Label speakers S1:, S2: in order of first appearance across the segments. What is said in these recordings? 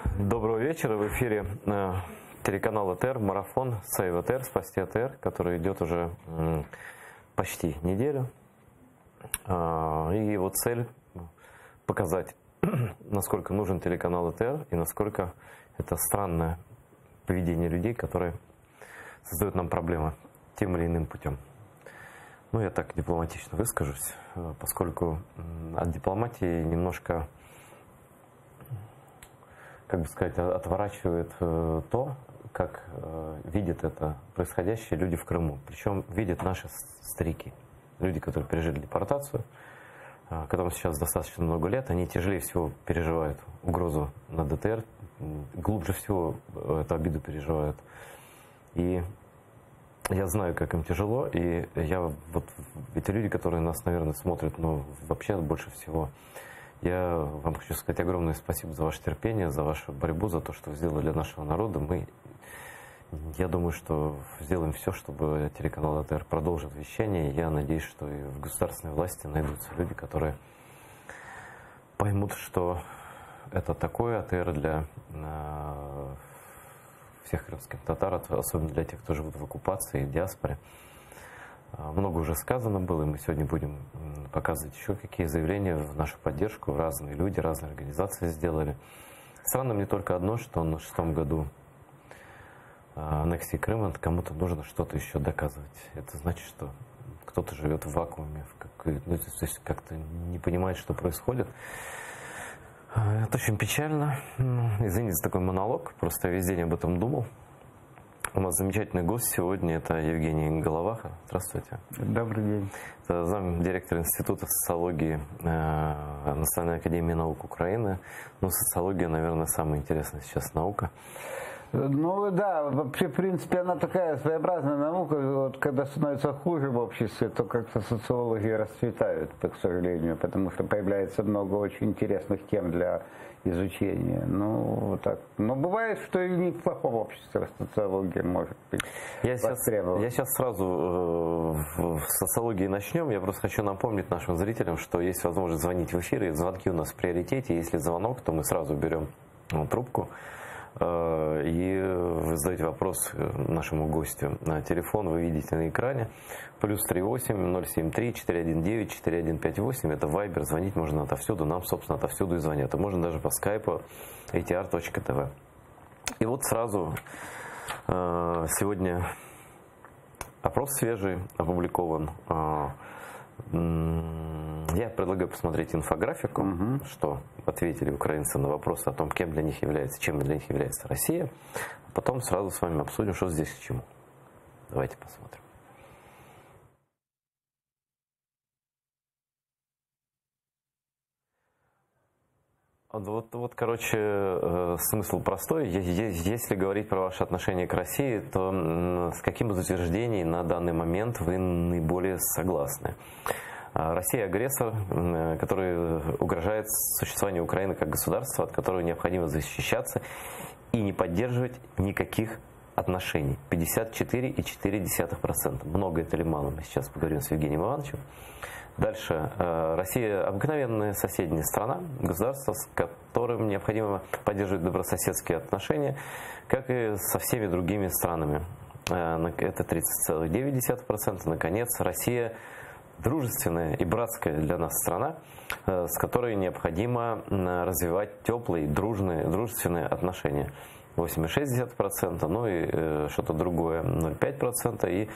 S1: Доброго вечера. В эфире телеканал АТР, марафон «Save АТР», «Спасти АТР», который идет уже почти неделю. И его цель – показать, насколько нужен телеканал АТР и насколько это странное поведение людей, которые создают нам проблемы тем или иным путем. Ну, я так дипломатично выскажусь, поскольку от дипломатии немножко, как бы сказать, отворачивает то, как видят это происходящее люди в Крыму. Причем видят наши старики, люди, которые пережили депортацию, которым сейчас достаточно много лет, они тяжелее всего переживают угрозу на ДТР, глубже всего эту обиду переживают. И я знаю, как им тяжело, и вот эти люди, которые нас, наверное, смотрят, вообще больше всего, я вам хочу сказать огромное спасибо за ваше терпение, за вашу борьбу, за то, что вы сделали для нашего народа. Я думаю, что сделаем все, чтобы телеканал АТР продолжил вещание. Я надеюсь, что и в государственной власти найдутся люди, которые поймут, что это такое АТР для всех крымских татар, особенно для тех, кто живут в оккупации и в диаспоре. Много уже сказано было, и мы сегодня будем показывать еще какие заявления в нашу поддержку. Разные люди, разные организации сделали. Странно мне только одно, что на 6-м году аннексии Крыма кому-то нужно что-то еще доказывать. Это значит, что кто-то живет в вакууме, то есть как-то не понимает, что происходит. Это очень печально. Извините за такой монолог, просто я весь день об этом думал. У нас замечательный гость сегодня, это Евгений Головаха. Здравствуйте.
S2: Добрый день.
S1: Это замдиректора Института социологии Национальной академии наук Украины. Социология, наверное, самая интересная сейчас наука.
S2: Ну да, вообще, в принципе, она такая своеобразная наука. Вот когда становится хуже в обществе, то как-то социологи расцветают, к сожалению, потому что появляется много очень интересных тем для изучения. Ну, так. Но бывает, что и не в плохом обществе социология может быть востребована.
S1: Я сейчас сразу в социологии начнем. Я просто хочу напомнить нашим зрителям, что есть возможность звонить в эфир, и звонки у нас в приоритете. Если звонок, то мы сразу берем трубку. И вы задаете вопрос нашему гостю. Телефон вы видите на экране. +38 073 419 4158. Это Viber. Звонить можно отовсюду. Нам, собственно, отовсюду и звонят. И можно даже по скайпу atr.tv. И вот сразу сегодня опрос свежий опубликован. Я предлагаю посмотреть инфографику, что ответили украинцы на вопрос о том, чем для них является Россия. Потом сразу с вами обсудим, что здесь к чему. Давайте посмотрим. Короче, смысл простой. Если говорить про ваше отношение к России, то с каким из утверждений на данный момент вы наиболее согласны? Россия агрессор, который угрожает существованию Украины как государства, от которого необходимо защищаться и не поддерживать никаких отношений. 54,4%. Много это или мало? Мы сейчас поговорим с Евгением Ивановичем. Дальше. Россия обыкновенная соседняя страна, государство, с которым необходимо поддерживать добрососедские отношения, как и со всеми другими странами. Это 30,9%. Наконец, Россия дружественная и братская для нас страна, с которой необходимо развивать теплые, дружественные отношения. 8,6%, ну и что-то другое 0,5%, и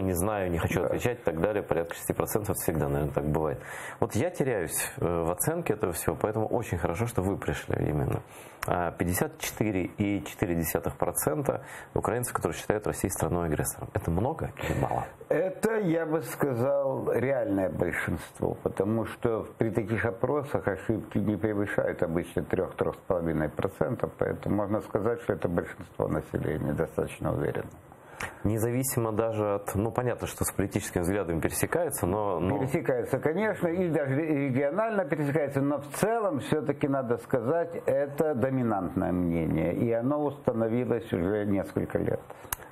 S1: не знаю, не хочу отвечать и так далее, порядка 6% всегда, наверное, так бывает. Вот я теряюсь в оценке этого всего, поэтому очень хорошо, что вы пришли именно. 54,4% украинцев, которые считают Россию страной-агрессором. Это много или мало?
S2: Это, я бы сказал, реальное большинство, потому что при таких опросах ошибки не превышают обычно 3-3,5%, поэтому можно сказать, что это большинство населения, достаточно уверенно.
S1: Независимо даже от, ну понятно, что с политическими взглядами пересекается, но...
S2: Пересекается, конечно, и даже регионально пересекается, но в целом все-таки надо сказать, это доминантное мнение, и оно установилось уже несколько лет.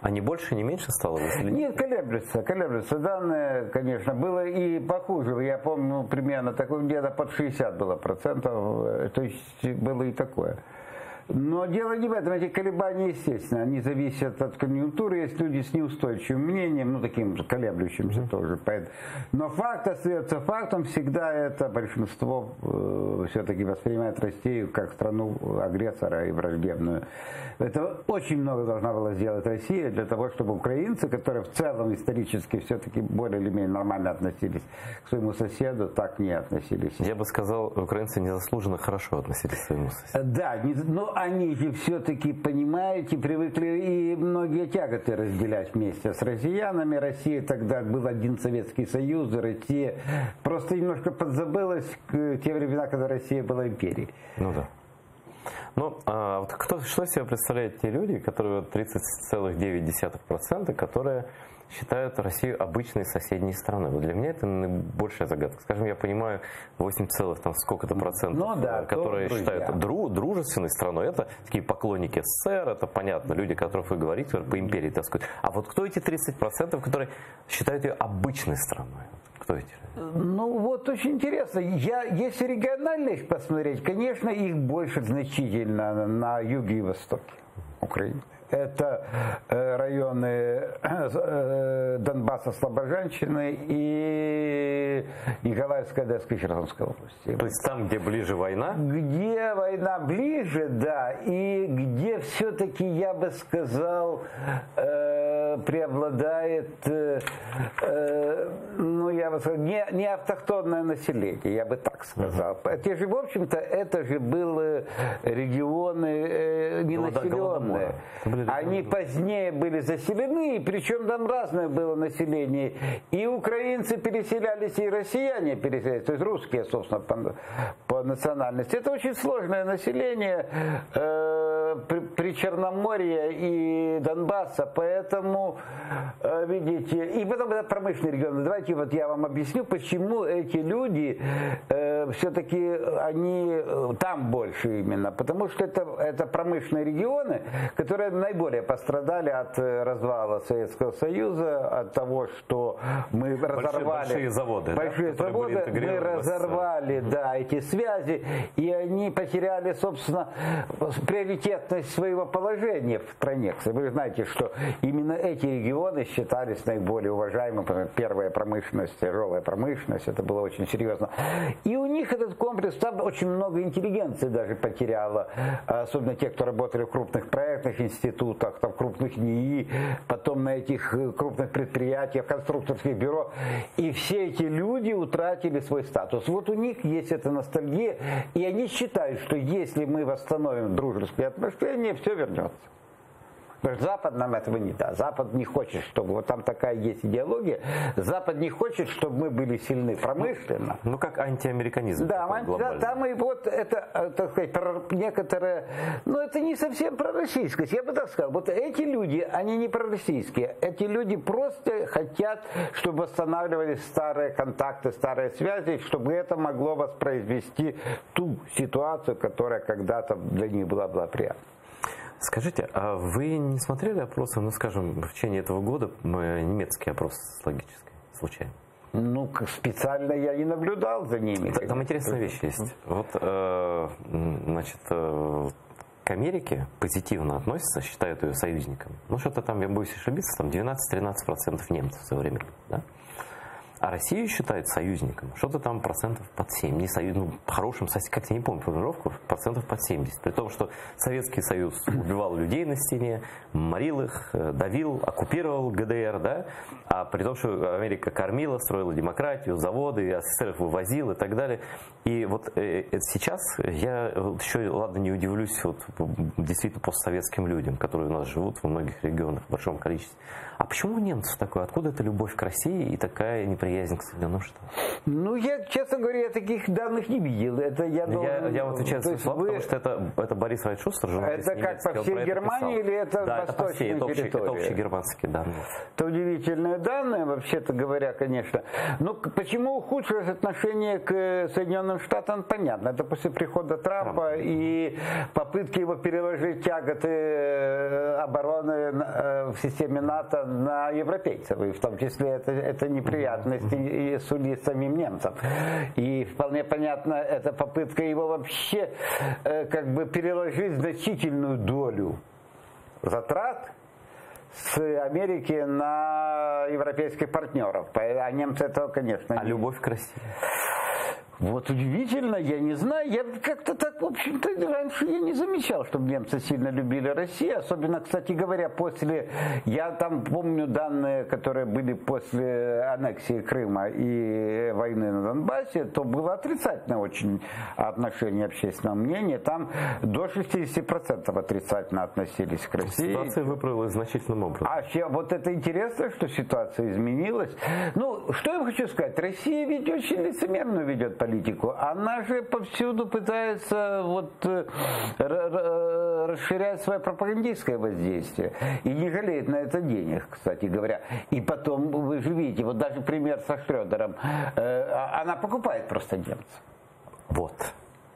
S1: А не больше, не меньше стало население?
S2: Нет, колеблется. Данные, конечно, было и похуже. Я помню, примерно такое, где-то под 60 было процентов, то есть было и такое. Но дело не в этом, эти колебания, естественно, они зависят от конъюнктуры, есть люди с неустойчивым мнением, ну таким же колеблющимся тоже. Но факт остается фактом, всегда это большинство все-таки воспринимает Россию как страну агрессора и враждебную. Это очень много должна была сделать Россия для того, чтобы украинцы, которые в целом исторически все-таки более или менее нормально относились к своему соседу, так не относились.
S1: Я бы сказал, украинцы незаслуженно хорошо относились к своему соседу.
S2: Да, но они же все-таки, понимаете, привыкли и многие тяготы разделять вместе с россиянами. Россия тогда был один Советский Союз, Россия просто немножко подзабылась к те времена, когда Россия была империей.
S1: Ну да. Ну, а вот что себе представляют те люди, которые 30,9%, которые считают Россию обычной соседней страной? Вот для меня это наибольшая загадка. Скажем, я понимаю 8, сколько-то процентов,
S2: ну, да,
S1: которые считают дружественной страной. Это такие поклонники СССР, это понятно, люди, о которых вы говорите, по империи таскают. А вот кто эти 30%, которые считают ее обычной страной? Кто эти?
S2: Ну вот очень интересно. Если регионально их посмотреть, конечно, их больше значительно на юге и востоке Украины. Это районы Донбасса, Слобожанщины и Николаевской, Одесской, Херсонской области.
S1: То есть там, где ближе война?
S2: Где война ближе, да, и где все-таки, я бы сказал, преобладает, ну, я бы сказал, не автохтонное население, я бы так сказал. Те же, в общем-то, это же были регионы ненаселенные. Они позднее были заселены, причем там разное было население. И украинцы переселялись, и россияне переселялись, то есть русские, собственно, по национальности. Это очень сложное население при Черноморье и Донбасса, поэтому, видите, и потом это промышленный регион. Давайте вот я вам объясню, почему эти люди, все-таки они там больше именно, потому что это промышленные регионы, которые наиболее пострадали от развала Советского Союза, от того, что мы разорвали
S1: большие заводы,
S2: мы разорвали, да, эти связи, и они потеряли, собственно, приоритетность своего положения в стране. Вы знаете, что именно эти регионы считались наиболее уважаемыми. Первая промышленность, тяжелая промышленность, это было очень серьезно. И у них этот комплекс, там очень много интеллигенции даже потеряло, особенно те, кто работали в крупных проектных институтах, там, в крупных НИИ, потом на этих крупных предприятиях, конструкторских бюро. И все эти люди утратили свой статус. Вот у них есть эта ностальгия, и они считают, что если мы восстановим дружеские отношения, все вернется. Потому что Запад нам этого не даст. Запад не хочет, чтобы... Вот там такая есть идеология. Запад не хочет, чтобы мы были сильны промышленно.
S1: Ну, как антиамериканизм.
S2: Да, там и вот это, так сказать, некоторые... Ну, это не совсем пророссийскость. Я бы так сказал. Вот эти люди, они не пророссийские. Эти люди просто хотят, чтобы восстанавливались старые контакты, старые связи, чтобы это могло воспроизвести ту ситуацию, которая когда-то для них была благоприятна.
S1: Скажите, а вы не смотрели опросы, ну, скажем, в течение этого года, немецкий опрос социологический, случайно?
S2: Ну, специально я не наблюдал за ними.
S1: Там интересная вещь есть. Вот, значит, к Америке позитивно относятся, считают ее союзником. Ну, что-то там, я боюсь ошибиться, там 12-13% немцев современных, да? А Россию считают союзником, что-то там процентов под 7, не союз, ну, хорошим союзом, как я не помню формулировку, процентов под 70. При том, что Советский Союз убивал людей на стене, морил их, давил, оккупировал ГДР, да, а при том, что Америка кормила, строила демократию, заводы, офицеров вывозил и так далее. И вот сейчас я еще, ладно, не удивлюсь вот, действительно постсоветским людям, которые у нас живут во многих регионах в большом количестве. А почему у немцев такое? Откуда эта любовь к России и такая неприязнь неприязнь к Соединенным Штатам?
S2: Ну, я, честно говоря, я таких данных не видел. Это я
S1: отвечаю за свои слова, потому что это Борис Вайт-Шустер, журналист
S2: это как по всей Германии или это
S1: да,
S2: восточные
S1: это по всей,
S2: территории?
S1: Это общегерманские данные.
S2: Это удивительные данные, вообще-то говоря, конечно. Но почему ухудшилось отношение к Соединенным Штатам, понятно. Это после прихода Трампа и попытки его переложить тяготы обороны в системе НАТО на европейцев. И в том числе это неприятности и сулит самим немцам. И вполне понятно, это попытка его вообще как бы переложить значительную долю затрат с Америки на европейских партнеров. А немцы этого, конечно, не...
S1: любовь к России?
S2: Вот удивительно, я не знаю, я как-то так, в общем-то, раньше я не замечал, чтобы немцы сильно любили Россию, особенно, кстати говоря, я там помню данные, которые были после аннексии Крыма и войны на Донбассе, то было отрицательное очень отношение общественного мнения, там до 60% отрицательно относились к России.
S1: Ситуация выправилась значительным образом.
S2: Вот это интересно, что ситуация изменилась. Ну, что я хочу сказать, Россия ведь очень лицемерно ведет политику. Она же повсюду пытается расширять свое пропагандистское воздействие. И не жалеет на это денег, кстати говоря. И потом, вы же видите, вот даже пример со Шрёдером, она покупает просто немцев.
S1: Вот.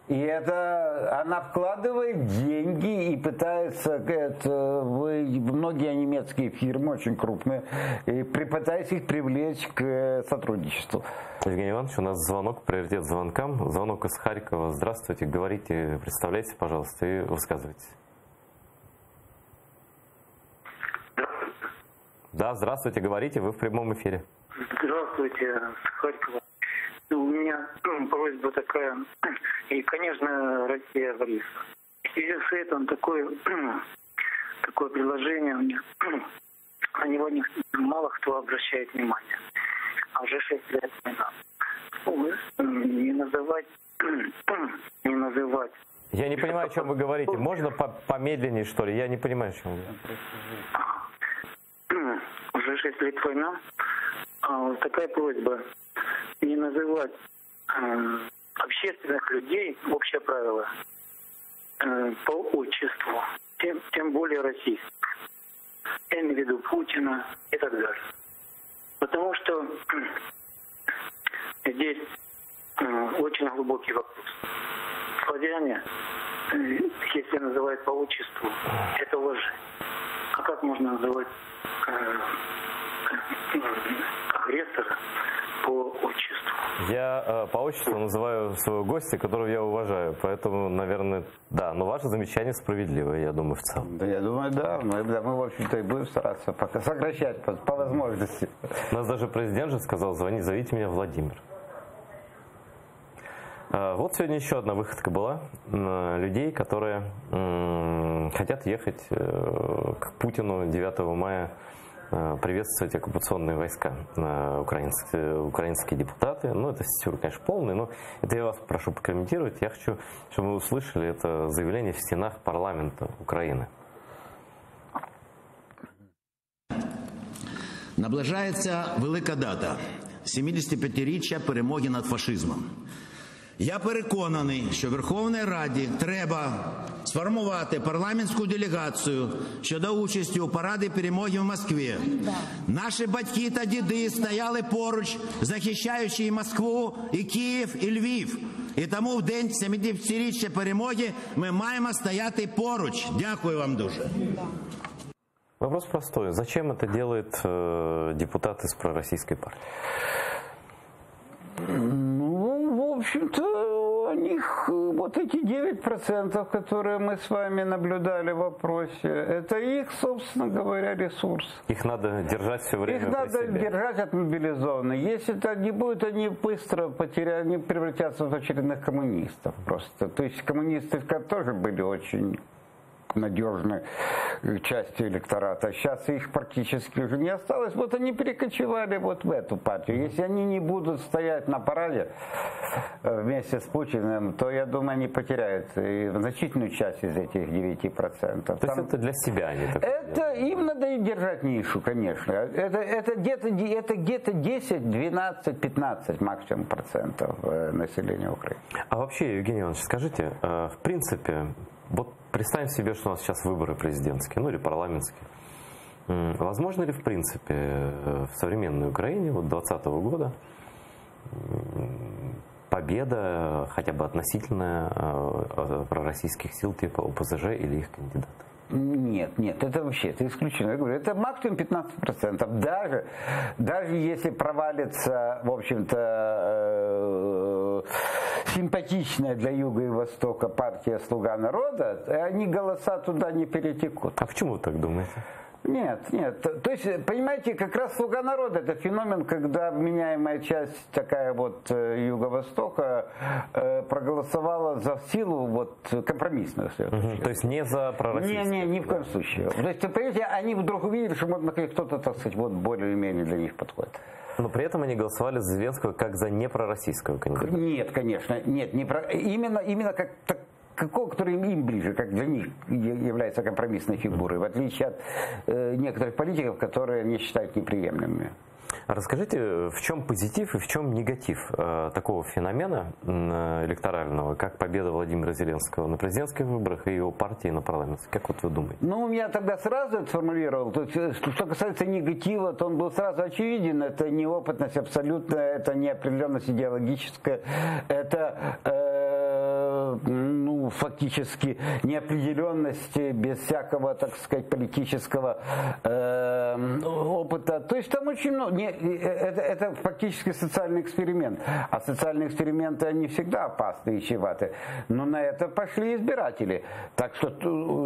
S2: И это она вкладывает деньги и пытается, многие немецкие фирмы, очень крупные, и пытается их привлечь к сотрудничеству.
S1: Евгений Иванович, у нас звонок, приоритет звонкам. Звонок из Харькова. Здравствуйте, говорите, представляйте, пожалуйста, и высказывайтесь. Да, здравствуйте, говорите, вы в прямом эфире.
S3: Здравствуйте, с Харькова. У меня просьба такая, и, конечно, Россия Борис. В связи с этим такое предложение у меня, на него мало кто обращает внимание. А уже 6 лет не называть.
S1: Я не понимаю, о чем вы говорите. Можно помедленнее, что ли? Я не понимаю, о чем вы
S3: говорите. Уже 6 лет война. Такая просьба. Не называть общественных людей, общее правило, по отчеству, тем более российских. Я имею в виду Путина и так далее. Потому что здесь очень глубокий вопрос. Славяне, если называют по отчеству, это лжи. А как можно называть агрессора по отчеству?
S1: Я по отчеству называю своего гостя, которого я уважаю, поэтому, наверное, да, но ваше замечание справедливое, я думаю, в целом.
S2: Да, я думаю, да, мы в общем-то, и будем стараться пока сокращать по возможности.
S1: У нас даже президент же сказал, зовите меня Владимир. Вот сегодня еще одна выходка была людей, которые хотят ехать к Путину 9 мая приветствовать оккупационные войска, украинские депутаты. Ну, это сюр, конечно, полный, но это я вас прошу прокомментировать. Я хочу, чтобы вы услышали это заявление в стенах парламента Украины.
S4: Наближається велика дата – 75-річчя перемоги над фашизмом. Я переконаний, що Верховній Раді треба сформувати парламентську делегацію щодо участі у параді перемоги в Москві. Наші батьки та діди стояли поруч, захищаючи і Москву, і Київ, і Львів. І тому в день 75-річчя перемоги ми маємо стояти поруч. Дякую вам дуже.
S1: Вопрос простой. Зачем это делает депутат из пророссийской партии?
S2: Ну, в общем-то, у них вот эти 9%, которые мы с вами наблюдали в вопросе, это их, собственно говоря, ресурс.
S1: Их надо держать все время.
S2: Их надо держать отмобилизованными. Если это не будет, они быстро они превратятся в очередных коммунистов просто. То есть коммунисты тоже были очень надежной частью электората. Сейчас их практически уже не осталось. Вот они перекочевали вот в эту партию. Если они не будут стоять на параде вместе с Путиным, то, я думаю, они потеряют и значительную часть из этих 9%.
S1: То есть это для себя они так
S2: это
S1: делают?
S2: им надо и держать нишу, конечно. Это где-то 10, 12, 15 максимум процентов населения Украины.
S1: А вообще, Евгений Иванович, скажите, в принципе, вот представим себе, что у нас сейчас выборы президентские, ну или парламентские. Возможно ли, в принципе, в современной Украине вот 2020 года победа, хотя бы относительная, пророссийских сил типа ОПЗЖ или их кандидатов?
S2: Нет, это вообще, это исключено. Я говорю, это максимум 15%. Даже если провалится, в общем-то, симпатичная для Юга и Востока партия «Слуга народа», они голоса туда не перетекут.
S1: А почему вы так думаете?
S2: Нет. То есть, понимаете, как раз «Слуга народа» — это феномен, когда вменяемая часть такая вот Юго-Востока проголосовала за силу вот компромиссную.
S1: То есть не за пророссийских?
S2: Не, ни в коем случае. То есть, понимаете, они вдруг увидели, что кто-то, так сказать, вот более-менее для них подходит.
S1: Но при этом они голосовали за Зеленского как за непророссийского кандидата?
S2: Нет, конечно, нет. Именно как какого, который им ближе, как для них является компромиссной фигурой, в отличие от некоторых политиков, которые они считают неприемлемыми.
S1: Расскажите, в чем позитив и в чем негатив такого феномена электорального, как победа Владимира Зеленского на президентских выборах и его партии на парламентских? Как вот вы думаете?
S2: Ну, я тогда сразу это сформулировал. То есть, что касается негатива, то он был сразу очевиден. Это неопытность абсолютная, это неопределенность идеологическая, это фактически неопределенность без всякого, так сказать, политического опыта. То есть там очень много. Это фактически социальный эксперимент. А социальные эксперименты, они всегда опасны и чреваты. Но на это пошли избиратели. Так что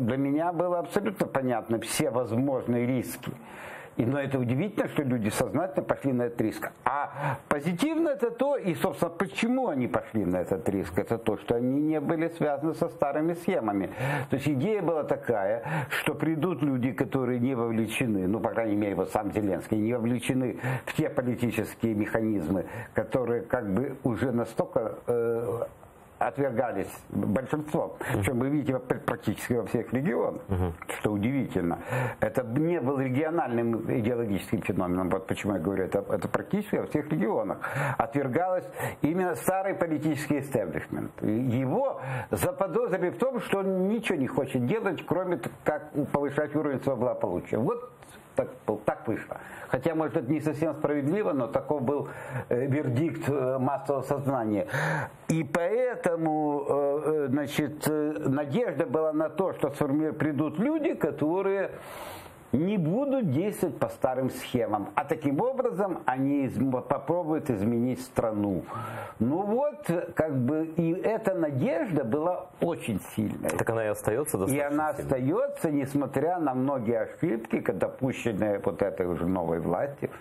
S2: для меня было абсолютно понятно все возможные риски. Но это удивительно, что люди сознательно пошли на этот риск. А позитивно это то, и, собственно, почему они пошли на этот риск, это то, что они не были связаны со старыми схемами. То есть идея была такая, что придут люди, которые не вовлечены, ну, по крайней мере, вот сам Зеленский, не вовлечены в те политические механизмы, которые как бы уже настолько отвергались большинством. Причем вы видите практически во всех регионах, что удивительно. Это не был региональным идеологическим феноменом. Вот почему я говорю, это практически во всех регионах. Отвергалось именно старый политический истеблишмент. Его заподозрили в том, что он ничего не хочет делать, кроме как повышать уровень своего благополучия. Вот так вышло. Хотя, может, это не совсем справедливо, но таков был вердикт массового сознания. И поэтому, значит, надежда была на то, что придут люди, которые не будут действовать по старым схемам. А таким образом они попробуют изменить страну. Ну вот, как бы, и эта надежда была очень сильная.
S1: Так она и остается достаточно
S2: И она
S1: сильной.
S2: остается, несмотря на многие ошибки, допущенные вот этой уже новой власти.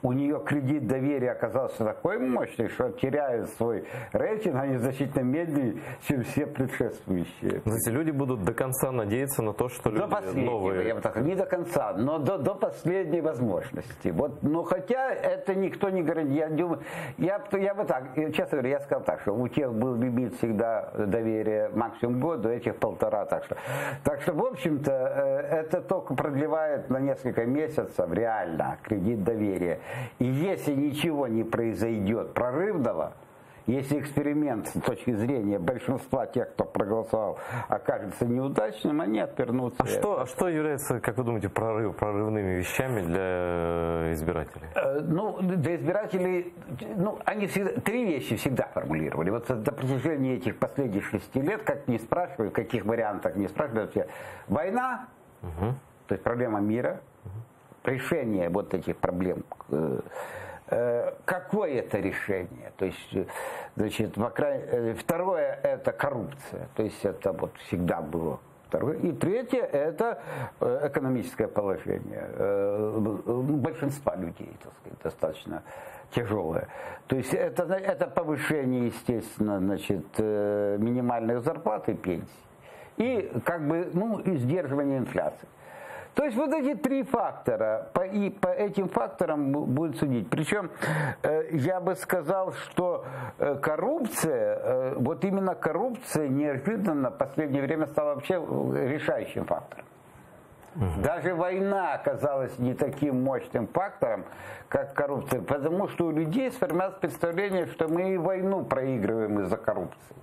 S2: У нее кредит доверия оказался такой мощный, что теряя свой рейтинг, они значительно медленнее, чем все предшествующие.
S1: Значит, люди будут до конца надеяться на то, что люди новые...
S2: Я бы так, не до конца, но до последней возможности. Вот, но хотя это никто не говорит. Я думаю, я бы так, честно говоря, я сказал так, что у тех был лимит всегда доверия максимум год, у этих 1,5. Так что, в общем-то, это только продлевает на несколько месяцев реально кредит доверия. И если ничего не произойдет прорывного, если эксперимент с точки зрения большинства тех, кто проголосовал, окажется неудачным, они отвернутся.
S1: А что является, как вы думаете, прорывными вещами для избирателей?
S2: Для избирателей, они три вещи всегда формулировали. Вот на протяжении этих последних 6 лет, как ни спрашивают, в каких вариантах не спрашивают, война, то есть проблема мира, решение вот этих проблем. Какое это решение? То есть, значит, второе – это коррупция. То есть это вот всегда было. Второе. И третье – это экономическое положение большинства людей, так сказать, достаточно тяжелое. То есть это повышение, естественно, значит, минимальных зарплат и пенсий. и как бы, ну, и сдерживание инфляции. То есть вот эти три фактора, и по этим факторам будет судить. Причем я бы сказал, что коррупция, вот именно коррупция неожиданно в последнее время стала вообще решающим фактором. Даже война оказалась не таким мощным фактором, как коррупция, потому что у людей сформировалось представление, что мы и войну проигрываем из-за коррупции.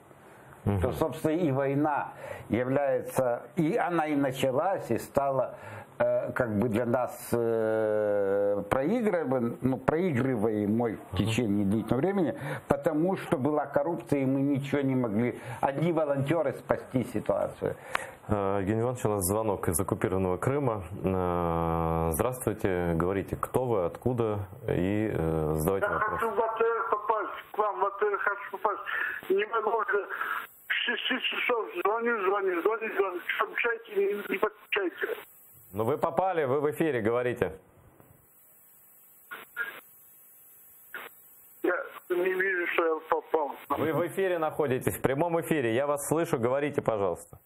S2: То, собственно, и война является, и она и началась, и стала как бы для нас проигрываемой в течение длительного времени, потому что была коррупция, и мы ничего не могли, одни волонтеры, спасти ситуацию.
S1: Евгений Иванович, у нас звонок из оккупированного Крыма. Здравствуйте, говорите, кто вы, откуда, и задавайте вопрос.
S5: Я хочу, во-первых, попасть к вам, во-первых, хочу попасть. Не могу уже 6 часов звоню, включайте, не подключайте.
S1: Ну вы попали, вы в эфире, говорите.
S5: Я не вижу, что я попал.
S1: Вы в эфире находитесь, в прямом эфире, я вас слышу, говорите, пожалуйста.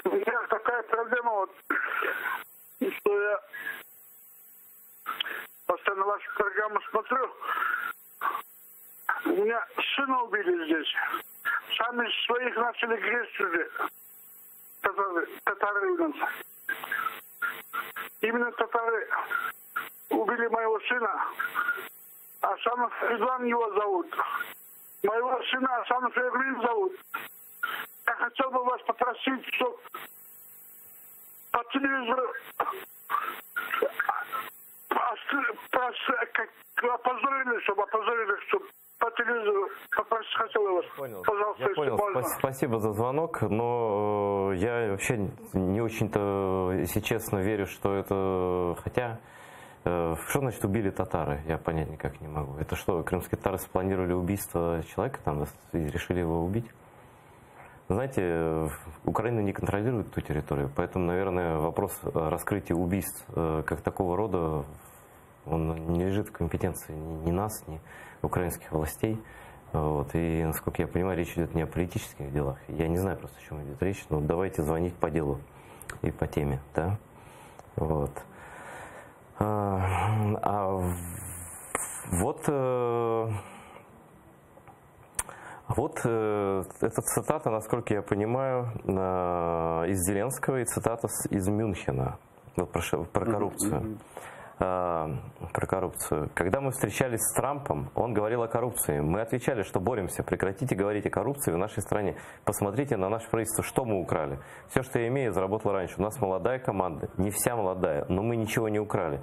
S5: У меня такая проблема, вот, что я постоянно вашу программу смотрю. У меня сына убили здесь. Сами своих начали грезть уже. Татары. Именно татары убили моего сына. Асанов Иван его зовут. Моего сына Асанов Иван зовут. Я хотел бы вас попросить, чтобы по телевизору опозорили, чтобы по телевизору попросить, хотел я вас.
S1: Понял.
S5: Пожалуйста,
S1: Я понял.
S5: можно.
S1: Спасибо за звонок, но я вообще не очень-то, если честно, верю, что это... Хотя, что значит убили татары? Я понять никак не могу. Это что, крымские татары спланировали убийство человека там и решили его убить? Знаете, Украина не контролирует ту территорию, поэтому, наверное, вопрос раскрытия убийств как такого рода, он не лежит в компетенции ни нас, ни украинских властей. Вот. И, насколько я понимаю, речь идет не о политических делах. Я не знаю просто, о чем идет речь, но давайте звонить по делу и по теме. Да? Вот. Вот эта цитата, насколько я понимаю, из Зеленского и цитата из Мюнхена вот про коррупцию. Про коррупцию. Когда мы встречались с Трампом, он говорил о коррупции. Мы отвечали, что боремся, прекратите говорить о коррупции в нашей стране. Посмотрите на наше правительство, что мы украли. Все, что я имею, заработал раньше. У нас молодая команда, не вся молодая, но мы ничего не украли.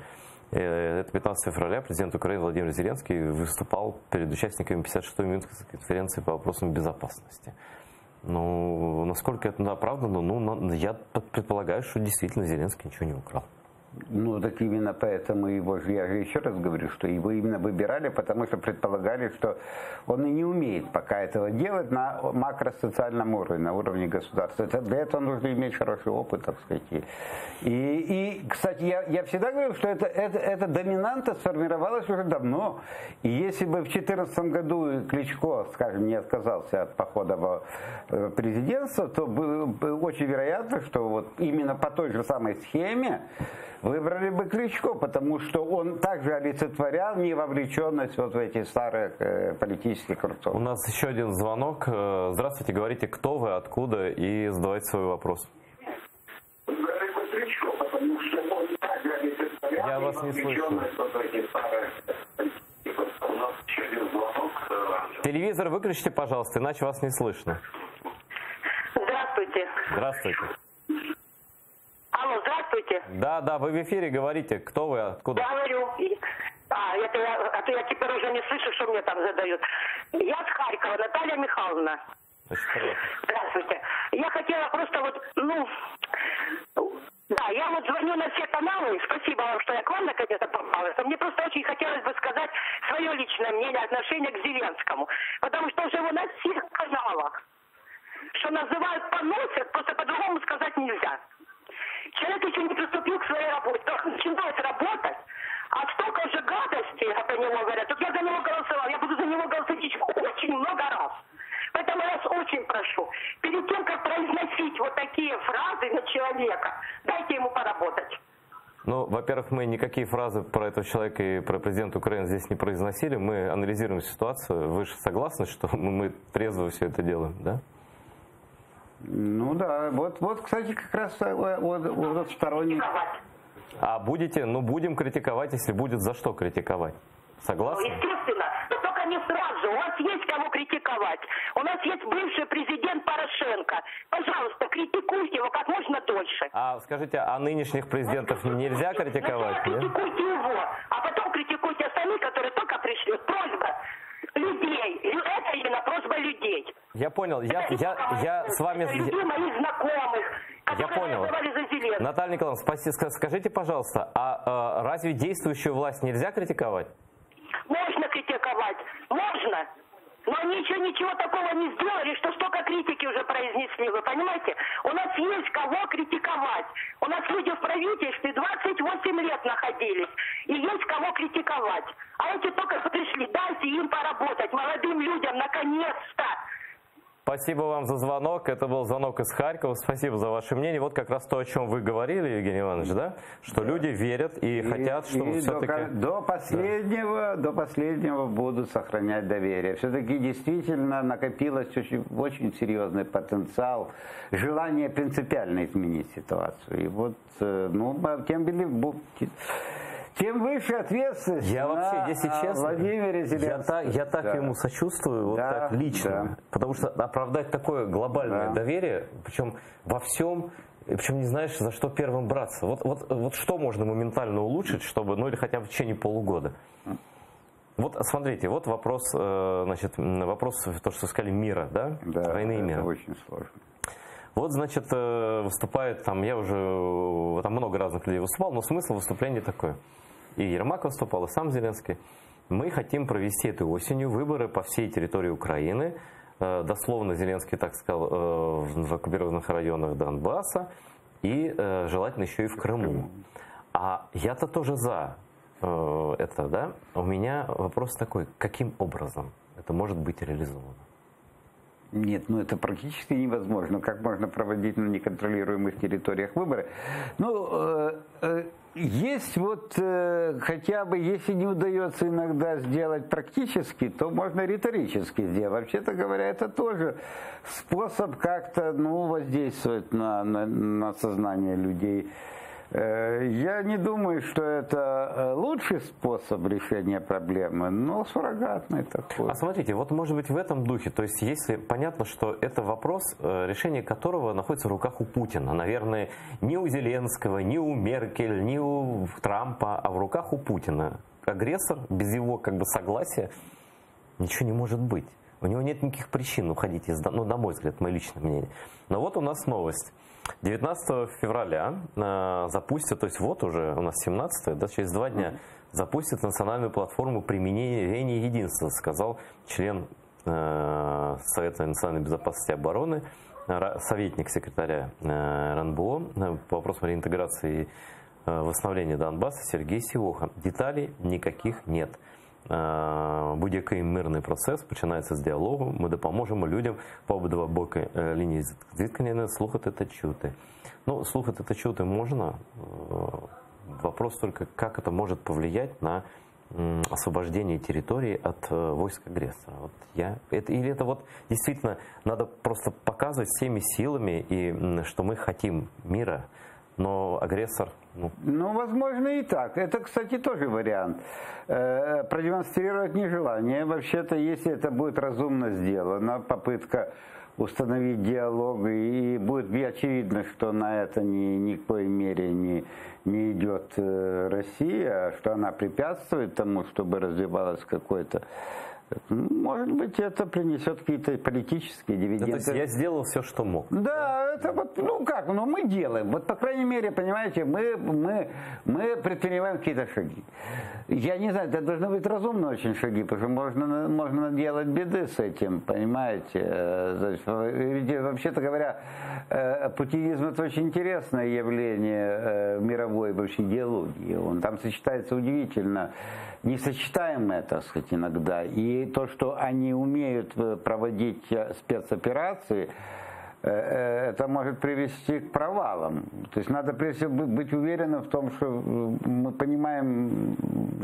S1: Это 15 февраля президент Украины Владимир Зеленский выступал перед участниками 56-й Мюнхенской конференции по вопросам безопасности. Ну, насколько это оправдано, ну, я предполагаю, что действительно Зеленский ничего не украл.
S2: Ну, так именно поэтому его же, я же еще раз говорю, что его именно выбирали, потому что предполагали, что он и не умеет пока этого делать на макросоциальном уровне, на уровне государства. Для этого нужно иметь хороший опыт, так сказать. И кстати, я всегда говорил, что эта доминанта сформировалась уже давно. И если бы в 2014 году Кличко, скажем, не отказался от похода в президентство, то было очень вероятно, что вот именно по той же самой схеме выбрали бы Кличко, потому что он также олицетворял невовлеченность вот в эти старые политические коррупции.
S1: У нас еще один звонок. Здравствуйте, говорите, кто вы, откуда, и задавайте свой вопрос. Я вас не слышу. Телевизор выключите, пожалуйста, иначе вас не слышно.
S6: Здравствуйте.
S1: Здравствуйте.
S6: Алло, здравствуйте.
S1: Да, вы в эфире, говорите, кто вы, откуда?
S6: Говорю. Это я теперь уже не слышу, что мне там задают. Я с Харькова, Наталья Михайловна. Здравствуйте. Я хотела просто я вот звоню на все каналы. Спасибо вам, что я к вам наконец-то попалась. Но мне просто очень хотелось бы сказать свое личное мнение, отношение к Зеленскому. Потому что уже его на всех каналах, что называют, поносят, просто по-другому сказать нельзя. Человек еще не приступил к своей работе, только начинает работать, а столько же гадостей про него говорят. Вот я за него голосовала, я буду за него голосовать очень много раз. Поэтому я вас очень прошу, перед тем, как произносить вот такие фразы на человека, дайте ему поработать.
S1: Ну, во-первых, мы никакие фразы про этого человека и про президента Украины здесь не произносили. Мы анализируем ситуацию. Вы же согласны, что мы трезво все это делаем, да?
S2: Ну да, вот кстати, как раз вот сторонник.
S1: А будете, ну будем критиковать, если будет за что критиковать. Согласны?
S6: Ну, естественно, но только не сразу. У вас есть кого критиковать. У нас есть бывший президент Порошенко. Пожалуйста, критикуйте его как можно дольше.
S1: А скажите, а нынешних президентов нельзя критиковать?
S6: Сначала критикуйте его, а потом критикуйте остальных, которые только пришли. Просьба людей. Это именно просьба людей.
S1: Я понял. Я с вами...
S6: Людей моих знакомых,
S1: Я понял.
S6: голосовали за Зеленского.
S1: Наталья Николаевна, скажите, пожалуйста, а разве действующую власть нельзя критиковать?
S6: Можно критиковать, можно. Но они еще ничего такого не сделали, что столько критики уже произнесли, вы понимаете? У нас есть кого критиковать. У нас люди в правительстве 28 лет находились. И есть кого критиковать. А эти только пришли, дайте им поработать, молодым людям, наконец-то.
S1: Спасибо вам за звонок. Это был звонок из Харькова. Спасибо за ваше мнение. Вот как раз то, о чем вы говорили, Евгений Иванович, да? Что люди верят и хотят, чтобы все-таки...
S2: До последнего будут сохранять доверие. Все-таки действительно накопилось очень серьезный потенциал, желание принципиально изменить ситуацию. И вот, тем выше ответственность.
S1: Я вообще, если честно,
S2: Владимире Зеленскому.
S1: Я так ему сочувствую, вот так лично. Да. Потому что оправдать такое глобальное доверие, причем во всем, причем не знаешь, за что первым браться. Вот что можно моментально улучшить, чтобы, ну или хотя бы в течение полугода. Вот смотрите, вот вопрос, вопрос, то, что сказали, мира, да? Войны и мира.
S2: Это очень сложно.
S1: Вот, значит, выступает, там много разных людей выступал, но смысл выступления такой. И Ермак выступал, и сам Зеленский. Мы хотим провести этой осенью выборы по всей территории Украины. Дословно Зеленский так сказал, в оккупированных районах Донбасса. И желательно еще и в Крыму. А я-то тоже за это, да? У меня вопрос такой, каким образом это может быть реализовано?
S2: Нет, это практически невозможно. Как можно проводить на неконтролируемых территориях выборы? Есть хотя бы, если не удается иногда сделать практически, то можно риторически сделать. Вообще-то говоря, это тоже способ как-то воздействовать на сознание людей. Я не думаю, что это лучший способ решения проблемы, но суррогатный такой.
S1: А смотрите, вот может быть в этом духе, то есть если понятно, что это вопрос, решение которого находится в руках у Путина, наверное, не у Зеленского, не у Меркель, не у Трампа, а в руках у Путина. Агрессор без его согласия ничего не может быть. У него нет никаких причин уходить на мой взгляд, мое личное мнение. Но вот у нас новость. 19 февраля запустят, то есть вот уже у нас 17, да, через 2 дня запустят национальную платформу применения единства, сказал член Совета национальной безопасности и обороны, советник секретаря РНБО по вопросам реинтеграции и восстановления Донбасса Сергей Сивоха. Деталей никаких нет. Будь-який мирний процес починається з діалогу. Ми допоможемо людям по обидва боки лінії зіткнення слухати та чути. Слухати та чути можно. Вопрос только, как это может повлиять на освобождение территории от войск агрессора. Или это действительно надо просто показывать всеми силами, и что мы хотим мира, но агрессор...
S2: возможно и так. Это, кстати, тоже вариант. Продемонстрировать нежелание. Вообще-то, если это будет разумно сделано, попытка установить диалог, и будет очевидно, что на это ни в коей мере не идет Россия, что она препятствует тому, чтобы развивалось какое-то... Может быть, это принесет какие-то политические дивиденды.
S1: То есть я сделал все, что мог.
S2: Да, это вот, ну как, ну мы делаем. Вот, по крайней мере, понимаете, мы предпринимаем какие-то шаги. Я не знаю, это должны быть разумные очень шаги, потому что можно наделать беды с этим, понимаете. Вообще-то говоря, путинизм — это очень интересное явление мировой вообще идеологии. Он там сочетается удивительно, несочетаемое, так сказать, иногда. И то, что они умеют проводить спецоперации, это может привести к провалам. То есть надо прежде всего быть уверенным в том, что мы понимаем,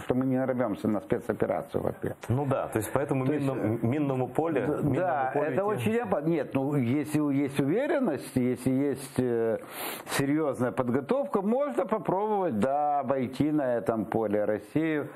S2: что мы не нарвемся на спецоперацию, во-первых.
S1: Ну да, то есть поэтому минному полю...
S2: Да, это очень опасно. Нет, ну если есть уверенность, если есть серьезная подготовка, можно попробовать, да, обойти на этом поле Россию.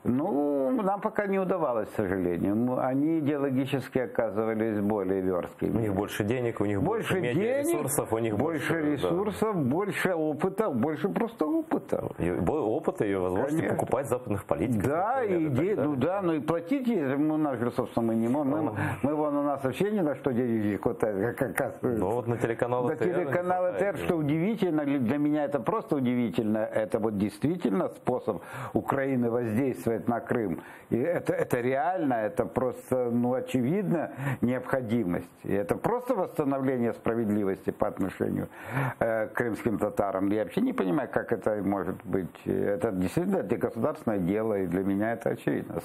S2: Ну, нам пока не удавалось, к сожалению. Они идеологически оказывались более версткими.
S1: У них больше денег, у них больше медиаресурсов, у них
S2: больше ресурсов, да. Больше опыта, больше просто опыта.
S1: Опыта и возможности покупать западных политиков.
S2: Да, и идеи, ну да, но и платить, у нас же, собственно, мы не можем. Мы вон, у нас вообще ни на что денег хватает, как оказывается.
S1: Ну вот на телеканал ТР.
S2: На телеканал ТР, что удивительно, для меня это просто удивительно, это вот действительно способ Украины воздействовать на Крым. И это реально, это просто, ну, очевидно, необходимость. И это просто восстановление справедливости по отношению к крымским татарам. Я вообще не понимаю, как это может быть. Это действительно это государственное дело, и для меня это очевидно.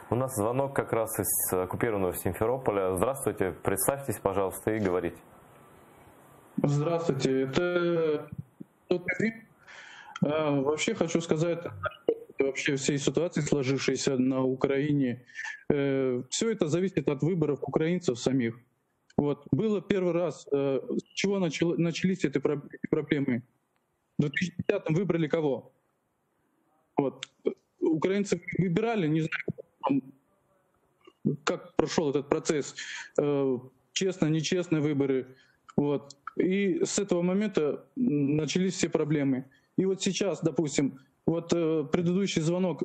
S1: У нас звонок как раз из оккупированного Симферополя. Здравствуйте, представьтесь, пожалуйста, и говорите.
S7: Здравствуйте, это вообще хочу сказать, вообще всей ситуации, сложившейся на Украине, все это зависит от выборов украинцев самих. Вот. Было первый раз, с чего начались эти проблемы. В 2010-м выбрали кого? Вот. Украинцы выбирали, не знаю, как прошел этот процесс, честно, нечестные выборы. Вот. И с этого момента начались все проблемы. И вот сейчас, допустим, вот предыдущий звонок,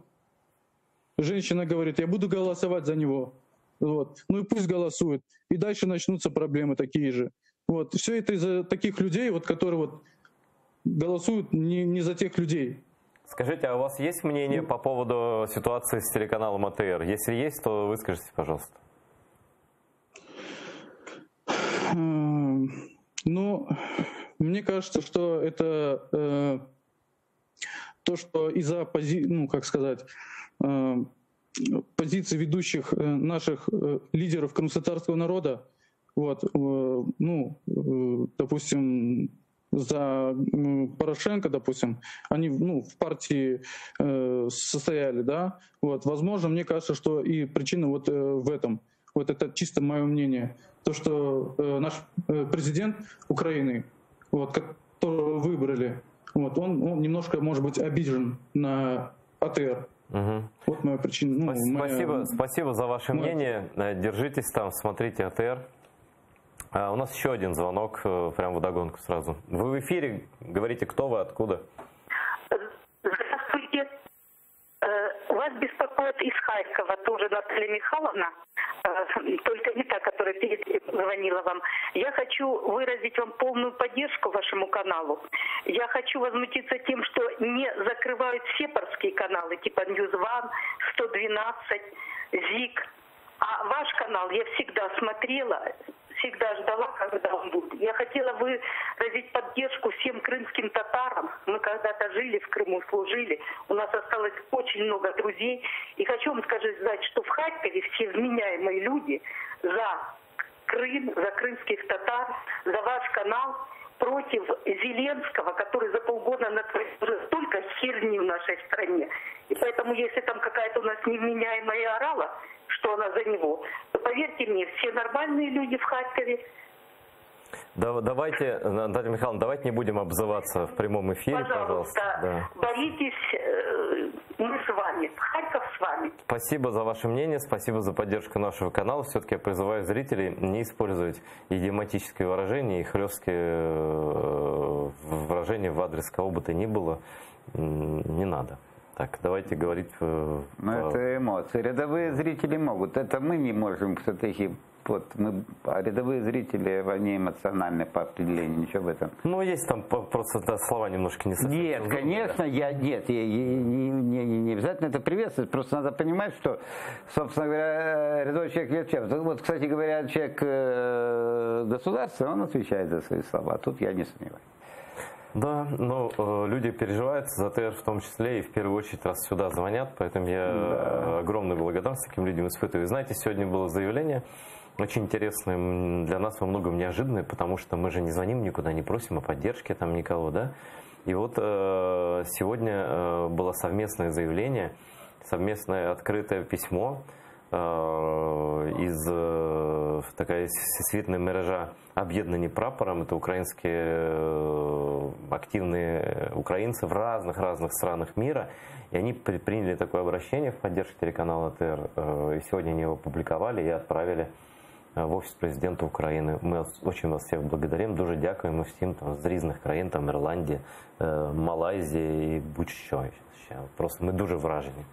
S7: женщина говорит, я буду голосовать за него. Вот. Ну и пусть голосует. И дальше начнутся проблемы такие же. Вот. Все это из-за таких людей, вот, которые вот голосуют не за тех людей.
S1: Скажите, а у вас есть мнение по поводу ситуации с телеканалом АТР? Если есть, то выскажите, пожалуйста.
S7: Ну, мне кажется, что это то, что из-за позиции ведущих наших лидеров крымтатарского народа, вот, ну, допустим, за Порошенко, допустим, они, ну, в партии состояли, да, вот, возможно, мне кажется, что и причина вот в этом. Вот это чисто мое мнение. То, что наш президент Украины, вот, которого выбрали, вот, он немножко, может быть, обижен на АТР.
S1: Угу.
S7: Вот моя причина. Ну,
S1: спасибо за ваше мнение. Держитесь там, смотрите АТР. У нас еще один звонок, прям вдогонку сразу. Вы в эфире, говорите, кто вы, откуда?
S6: Здравствуйте. Вас беспокоит из Харькова тоже Наталья Михайловна, только не та, которая перезвонила вам. Я хочу выразить вам полную поддержку вашему каналу. Я хочу возмутиться тем, что не закрывают сепарские каналы, типа News One, 112, ЗИК. А ваш канал я всегда смотрела, всегда ждала, когда он будет. Я хотела выразить поддержку всем крымским татарам. Мы когда-то жили в Крыму, служили. У нас осталось очень много друзей. И хочу вам сказать, что в Харькове все вменяемые люди за Крым, за крымских татар, за ваш канал, против Зеленского, который за полгода натворил уже столько херни в нашей стране. И поэтому, если там какая-то у нас невменяемая орала, что она за него, то поверьте мне, все нормальные люди в Харькове.
S1: Давайте, Наталья Михайловна, давайте не будем обзываться в прямом эфире, пожалуйста. Да.
S6: Боритесь, мы с вами, Харьков с вами.
S1: Спасибо за ваше мнение, спасибо за поддержку нашего канала. Все-таки я призываю зрителей не использовать идиоматические выражения и хлесткие выражения в адрес кого бы то ни было. Не надо. Так, давайте говорить...
S2: Это эмоции. Рядовые зрители могут. Это мы не можем все-таки... А рядовые зрители, они эмоциональны по определению, ничего в этом.
S1: Ну, есть там просто слова немножко не совсем.
S2: Нет, конечно, не обязательно это приветствовать, просто надо понимать, что, собственно говоря, рядовой человек, вот, кстати говоря, человек государства, он отвечает за свои слова, тут я не сомневаюсь.
S1: Да, но люди переживают за ТР в том числе, и в первую очередь раз сюда звонят, поэтому я огромную благодарность таким людям испытываю. И знаете, сегодня было заявление, очень интересное, для нас во многом неожиданное, потому что мы же не звоним никуда, не просим о поддержке там никого, да. И вот сегодня было совместное заявление, совместное открытое письмо из такая всесвітня мережа об'єднані прапором. Это украинские активные украинцы в разных странах мира. И они приняли такое обращение в поддержку телеканала ТР. И сегодня они его опубликовали и отправили в офис президента Украины. Мы очень вас всех благодарим, дуже дякуємо всім там з різних країн, там Ірландії, Малайзії і будь-що. Просто ми дуже вражені.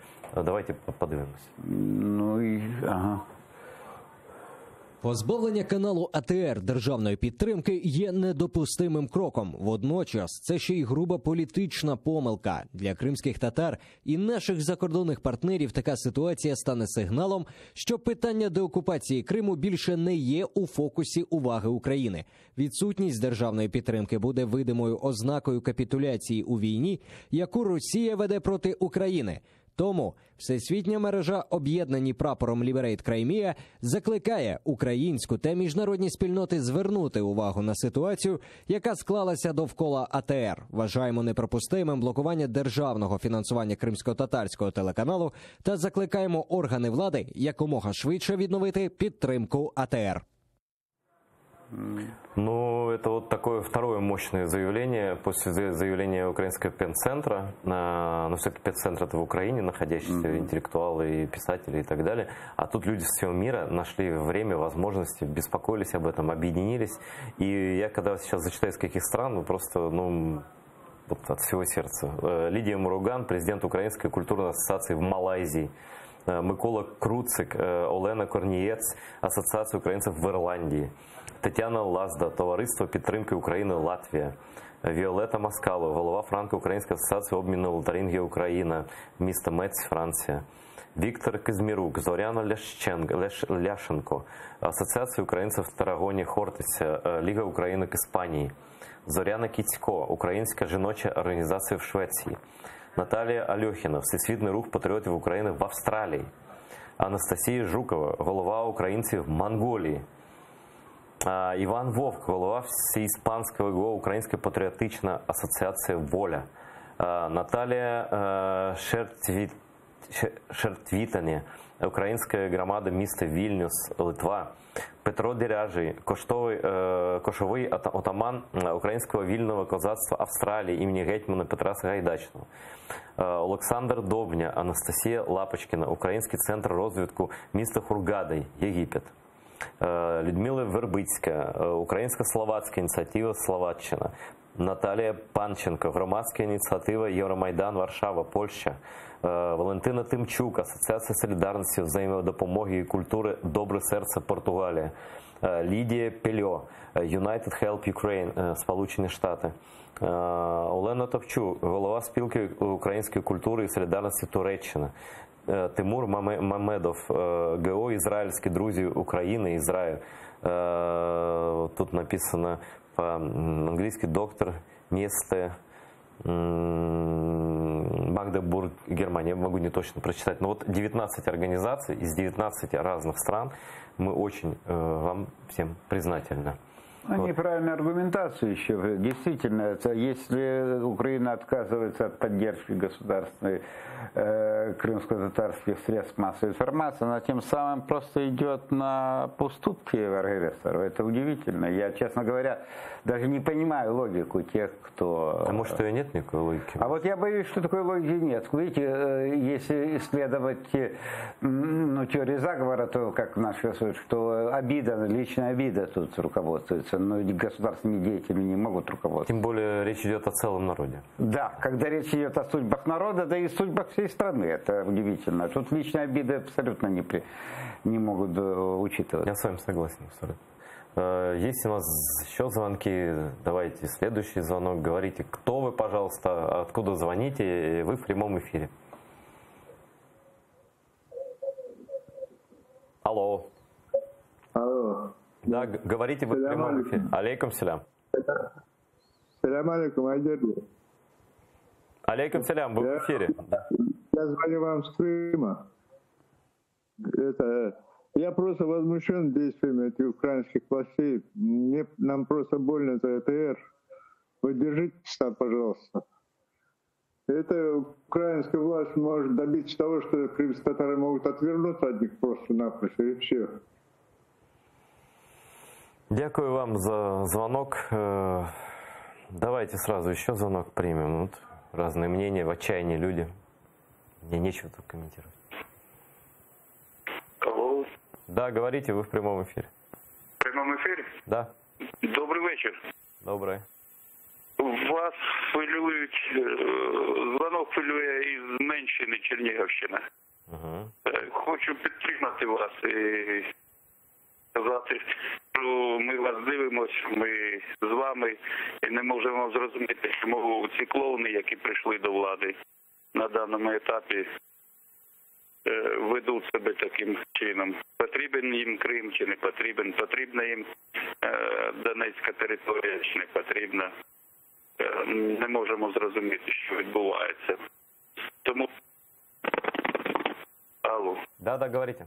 S1: Давайте подивимось.
S2: Ну і ага.
S8: Позбавлення каналу АТР державної підтримки є недопустимим кроком. Водночас це ще й груба політична помилка. Для кримських татар і наших закордонних партнерів така ситуація стане сигналом, що питання деокупації Криму більше не є у фокусі уваги України. Відсутність державної підтримки буде видимою ознакою капітуляції у війні, яку Росія веде проти України. Тому всесвітня мережа «Об'єднані прапором Liberate Crimea» закликає українську та міжнародні спільноти звернути увагу на ситуацію, яка склалася довкола АТР. Вважаємо неприпустимим блокування державного фінансування кримсько-татарського телеканалу та закликаємо органи влади якомога швидше відновити підтримку АТР.
S1: Ну, это вот такое второе мощное заявление после заявления украинского пенцентра. Но все-таки пенцентр это в Украине, находящиеся интеллектуалы и писатели и так далее. А тут люди с всего мира нашли время, возможности, беспокоились об этом, объединились. И я когда сейчас зачитаю, из каких стран, просто, вот от всего сердца. Лидия Муруган, президент Украинской культурной ассоциации в Малайзии. Микола Круцик, Олена Корнієць, Асоціація українців в Ірландії. Тетяна Лазда, Товариство підтримки України Латвія. Віолета Маскало, голова Франко-Української асоціації обміну Лотарінги Україна, місто Мець, Франція. Віктор Кизмірук, Зоряна Ляшенко, Асоціація українців в Тарагоні Хортиця, Ліга України к Іспанії. Зоряна Кіцько, Українська жіноча організація в Швеції. Наталія Альохіна, Всесвітній рух патріотів України в Австралії. Анастасія Жукова, голова українців в Монголії. Іван Вовк, голова Всеіспанського ГО Українська патріотична асоціація «Воля». Наталія Шертвітані, Українська громада міста Вільнюс, Литва. Петро Деряжий, кошовий отаман Українського вільного козацтва Австралії імені гетьмана Петра Сагайдачного. Олександр Довбня, Анастасія Лапочкіна, Український центр розвитку міста Хургадай, Єгипет. Людмила Вербицька, Українська словацька ініціатива Словаччина. Наталія Панченко, громадська ініціатива Євромайдан, Варшава, Польща. Валентина Тимчук, Асоціація солідарності, взаємодопомоги і культури «Добре серце», Португалія. Лідія Пельо, United Help Ukraine, Сполучені Штати. Олена Товчук, голова спілки української культури і солідарності, Туреччина. Тимур Мамедов, ГО «Ізраїльські друзі України», Ізраїль. Тут написано по-английски доктор Несте Магдебург, Германия. Я могу не точно прочитать. Но вот 19 организаций из 19 разных стран. Мы очень вам всем признательны.
S2: Вот. Неправильная аргументация еще. Действительно, это если Украина отказывается от поддержки государственной крымско-татарских средств массовой информации, она тем самым просто идет на поступки агрессору. Это удивительно. Я, честно говоря, даже не понимаю логику тех, кто...
S1: Потому что и нет никакой логики.
S2: А вот я боюсь, что такой логики нет. Видите, если исследовать теории заговора, то, как наш говорит, что обида, личная обида тут руководствуется. руководствуются, но ведь государственными деятелями не могут руководствоваться.
S1: Тем более речь идет о целом народе.
S2: Да, когда речь идет о судьбах народа, да и судьбах всей страны, это удивительно. Тут личные обиды абсолютно не могут учитываться.
S1: Я с вами согласен, абсолютно. Есть у нас еще звонки. Давайте следующий звонок. Говорите, кто вы, пожалуйста, откуда звоните. Вы в прямом эфире. Алло.
S9: Алло.
S1: Да, говорите, вы в прямом эфире. Алейкум салям.
S9: Салям алейкум, Айдерли.
S1: Алейкум салям, вы в эфире.
S9: Я звоню вам с Крыма. Я просто возмущен действиями этих украинских властей. Нам просто больно за ЭТР. Поддержитесь там, пожалуйста. Эта украинская власть может добиться того, что крымские татары могут отвернуться от них просто-напросто, и все.
S1: Дякую вам за звонок. Давайте сразу еще звонок примем. Вот разные мнения, в отчаянии люди. Мне нечего тут комментировать.
S10: Алло.
S1: Да, говорите, вы в прямом эфире.
S10: В прямом эфире?
S1: Да.
S10: Добрий вечір.
S1: Добрий.
S10: Вас хвилюють, звонок хвилює із Менщини, Чернігівщина. Хочу підтримати вас і сказати, що ми вас дивимося, ми з вами і не можемо зрозуміти, чому ці клоуни, які прийшли до влади на даному етапі, ведуть себе таким чином. Потрібен їм Крим чи не потрібен, потрібна їм Донецька територія чи не потрібна. Не можемо зрозуміти, що відбувається. Тому... Алло.
S1: Да, говорите.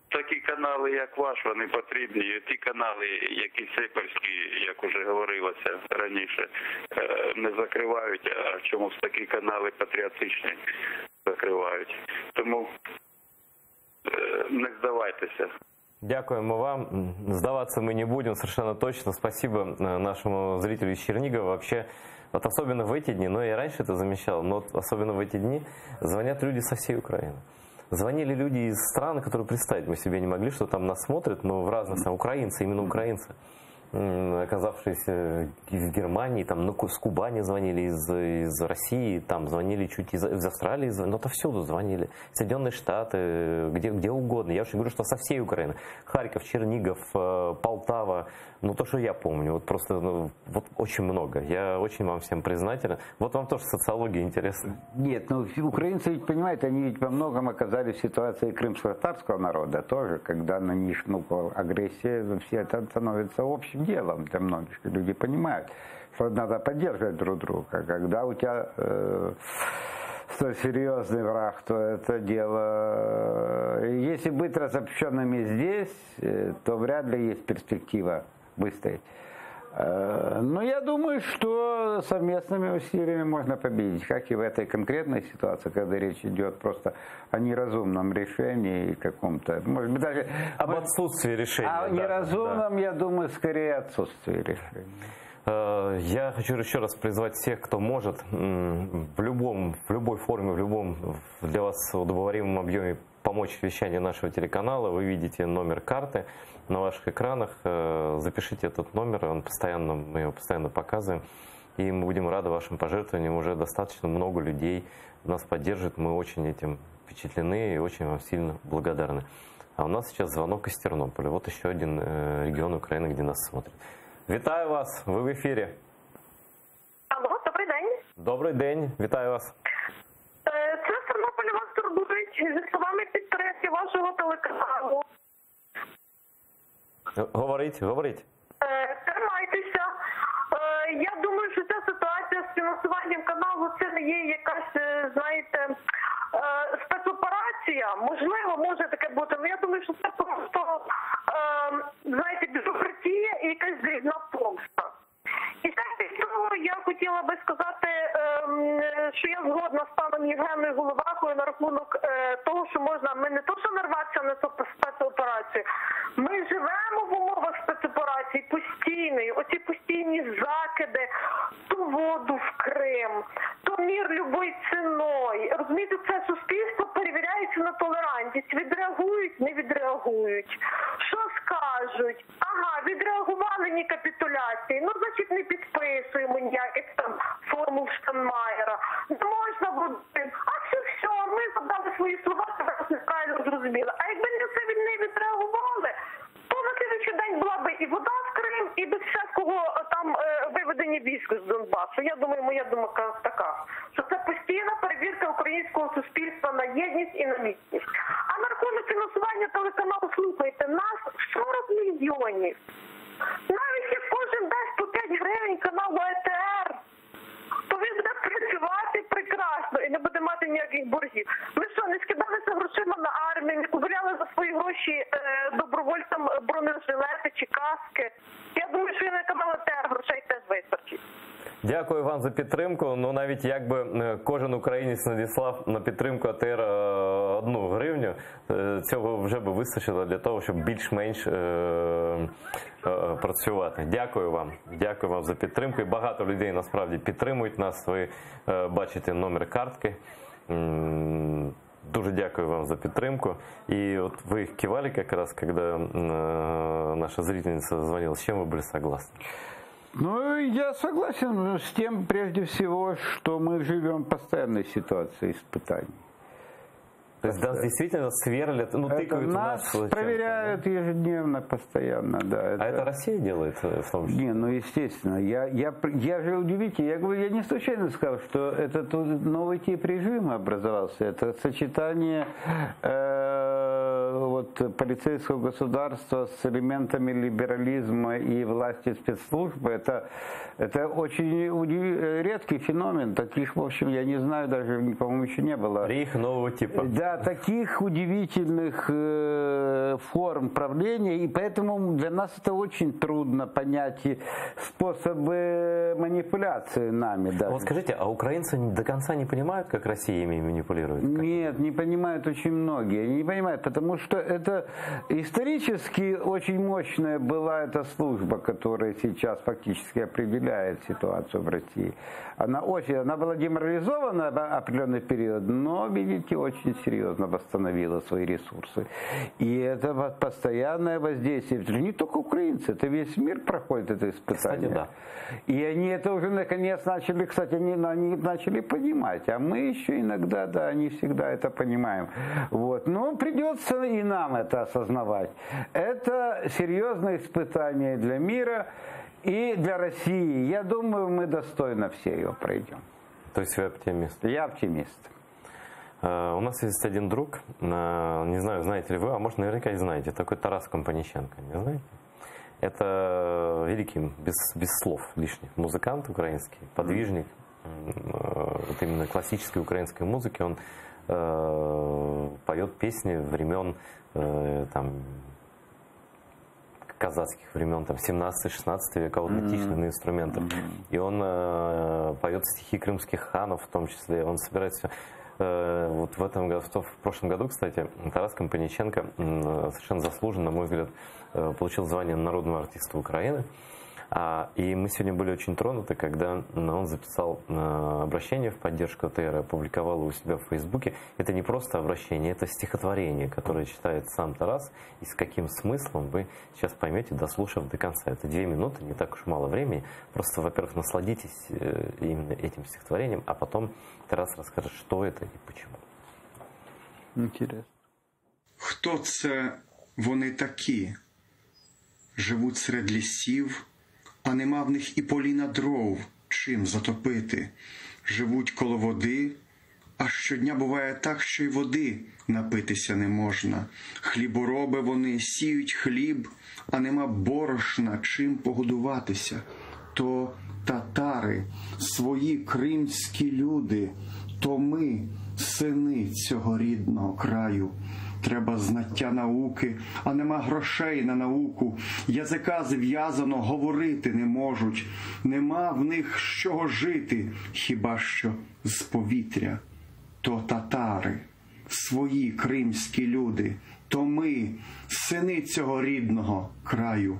S10: Такі канали, як ваш, вони потрібні. Ті канали, які сепарські, як уже говорилося раніше, не закривають, а чомусь такі канали патріотичні закривають. Тому не здавайтеся.
S1: Дякуємо вам. Сдаваться мы не будем, совершенно точно. Спасибо нашему зрителю из Чернигова. Вообще, вот особенно в эти дни, но я раньше это замечал, но вот особенно в эти дни звонят люди со всей Украины. Звонили люди из стран, которые представить мы себе не могли, что там нас смотрят, но в разных странах, украинцы, именно украинцы, оказавшиеся в Германии, там, ну, с Кубани звонили, из России, там звонили чуть из Австралии, но отовсюду звонили, Соединенные Штаты, где угодно. Я уже говорю, что со всей Украины. Харьков, Чернигов, Полтава, ну то, что я помню, вот просто вот очень много. Я очень вам всем признателен. Вот вам тоже социология интересна.
S2: Нет, ну украинцы ведь понимаете, они ведь во многом оказались в ситуации крымско-татарского народа тоже, когда на них агрессия, все это становится общим делом для многих. Люди понимают, что надо поддерживать друг друга. Когда у тебя столь серьезный враг, то это дело... Если быть разобщенными здесь, то вряд ли есть перспектива выстоять. Но я думаю, что совместными усилиями можно победить, как и в этой конкретной ситуации, когда речь идет просто о неразумном решении и каком-то, может быть, даже...
S1: Об отсутствии решения.
S2: О неразумном, да. Я думаю, скорее отсутствии решения.
S1: Я хочу еще раз призвать всех, кто может в любой форме, в любом для вас удобоваримом объеме помочь вещанию нашего телеканала. Вы видите номер карты на ваших экранах. Запишите этот номер, мы его постоянно показываем. И мы будем рады вашим пожертвованиям. Уже достаточно много людей нас поддержит. Мы очень этим впечатлены и очень вам сильно благодарны. А у нас сейчас звонок из Тернополя. Вот еще один регион Украины, где нас смотрят. Вітаю вас, ви в ефірі.
S6: Алло, добрий день.
S1: Добрий день, вітаю вас.
S6: Це з Тернополя вас турбують зі словами підтримки вашого телеканалу.
S1: Говоріть.
S6: Тримайтеся. Я думаю, що ця ситуація з фінансуванням каналу це не є якась, знаєте, спецоперація. Можливо, може таке бути, але я думаю, що це просто, знаєте, бюрократія і якась дрібна помста. І знаєте, того я хотіла би сказати, що я згодна з паном Євгеном Головахою на рахунок того, що можна, ми не то, що нарватися на цю спецоперацію, ми живемо в умовах спецоперації постійної, оці постійні закиди, то воду в Крим, то мір любою ціною. Розумієте, це суспільство перевіряється на толерантність, відреагують, не відреагують. Що скажуть, ага, відреагували ні капітуляції, ну, значить, не підписуємо ніяких там формул Штайнмайєра. Не можна буде, а все, ми задали свої слова, це вас неправильно зрозуміли. А якби не відреагували, то на слідчий день була би і вода в Крим, і без всякого там виведення військ з Донбасу. Я думаю, моя думка така, що це постійна перевірка українського суспільства на єдність і на міцність. А на рахунок фінансування телеканалу, слухайте, нас 40 мільйонів. Навіть як кожен дасть по 5 гривень каналу ЕТР, то він буде працювати прекрасно і не буде мати ніяких боргів. Ви що, не скидалися грошима на армію, не купували за свої гроші добровольцям бронежилети чи каски? Я думаю, що і на канал ЕТР грошей теж вистачить.
S1: Дякую вам за підтримку. Ну, навіть якби кожен українець надіслав на підтримку АТР 1 гривню, цього вже би вистачило для того, щоб більш-менш працювати. Дякую вам за підтримку. І багато людей насправді підтримують нас. Ви бачите номер картки. Дуже дякую вам за підтримку. И вот вы кивали как раз, когда наша зрительница звонила. С чем вы были согласны?
S2: Ну, я согласен с тем, прежде всего, что мы живем в постоянной ситуации испытаний.
S1: То есть нас действительно сверлят, ну, тыкают
S2: нас проверяют ежедневно, постоянно, да.
S1: А это Россия делает в том числе?
S2: Не, ну естественно. Я же удивительно, я говорю, я не случайно сказал, что этот новый тип режима образовался. Это сочетание вот, полицейского государства с элементами либерализма и власти спецслужбы. Это очень редкий феномен. Таких, в общем, я не знаю, даже, по-моему, еще не было.
S1: Их нового типа.
S2: Да, таких удивительных форм правления, и поэтому для нас это очень трудно понять способы манипуляции нами. Даже.
S1: Вот скажите, а украинцы до конца не понимают, как Россия ими манипулирует?
S2: Нет, не понимают очень многие. Они не понимают, потому что это исторически очень мощная была эта служба, которая сейчас фактически определяет ситуацию в России. Она была деморализована в определенный период, но, видите, очень серьезно восстановила свои ресурсы. И это постоянное воздействие. Это не только украинцы, это весь мир проходит это испытание.
S1: Кстати, да.
S2: И они это уже наконец начали, кстати, они начали понимать. А мы еще иногда, да, не всегда это понимаем. Вот. Но придется и нам это осознавать. Это серьезное испытание для мира и для России. Я думаю, мы достойно все ее пройдем.
S1: То есть вы оптимист?
S2: Я оптимист.
S1: У нас есть один друг, не знаю, знаете ли вы, а может, наверняка и знаете, такой Тарас Компаниченко, не знаете? Это великий, без слов лишних, музыкант украинский, подвижник, вот именно классической украинской музыки. Он поет песни времен там, казацких времен, там, 17-16 века, вот этичный на инструментах. И он поет стихи крымских ханов в том числе, он собирается... Вот в прошлом году, кстати, Тарас Компаниченко совершенно заслуженно, на мой взгляд, получил звание народного артиста Украины. И мы сегодня были очень тронуты, когда он записал обращение в поддержку АТР, опубликовал его у себя в Фейсбуке. Это не просто обращение, это стихотворение, которое читает сам Тарас. И с каким смыслом вы сейчас поймете, дослушав до конца. Это 2 минуты, не так уж мало времени. Просто, во-первых, насладитесь именно этим стихотворением, а потом Тарас расскажет, что это и почему.
S2: Интересно.
S11: Хто це вони такі? Живуть серед лісів, а нема в них і поліна дров, чим затопити. Живуть коло води, а щодня буває так, що й води напитися не можна. Хлібороби вони, сіють хліб, а нема борошна, чим погодуватися. То татари, свої кримські люди, то ми, сини цього рідного краю. Треба знаття науки, а нема грошей на науку. Язика зв'язано, говорити не можуть. Нема в них з чого жити, хіба що з повітря. То татари, свої кримські люди, то ми, сини цього рідного краю.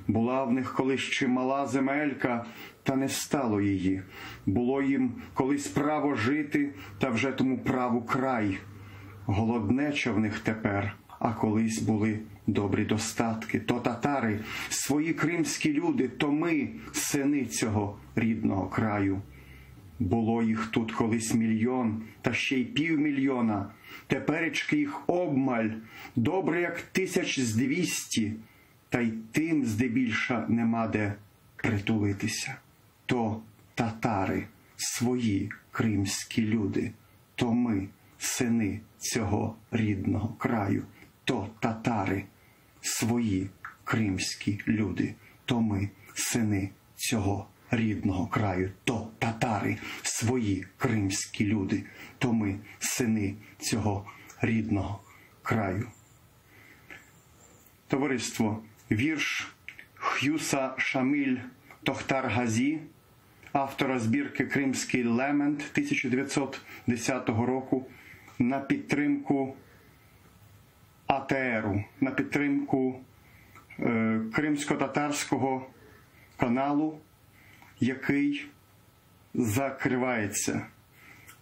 S11: Була в них колись чимала земелька, та не стало її. Було їм колись право жити, та вже тому праву край. Голоднеча в них тепер, а колись були добрі достатки, то татари, свої кримські люди, то ми, сини цього рідного краю. Було їх тут колись 1 мільйон, та ще й 500 000, теперечки їх обмаль, добре як 1200, та й тим здебільша нема де притулитися. То татари, свої кримські люди, то ми, сини цього рідного краю. То татари, свої кримські люди, то ми, сини цього рідного краю. То татари, свої кримські люди, то ми, сини цього рідного краю. Товариство, вірш Х'юса Шаміль Тохтар Газі, автора збірки «Кримський лемент» 1910 року, на підтримку АТРу, на підтримку кримсько-татарського каналу, який закривається.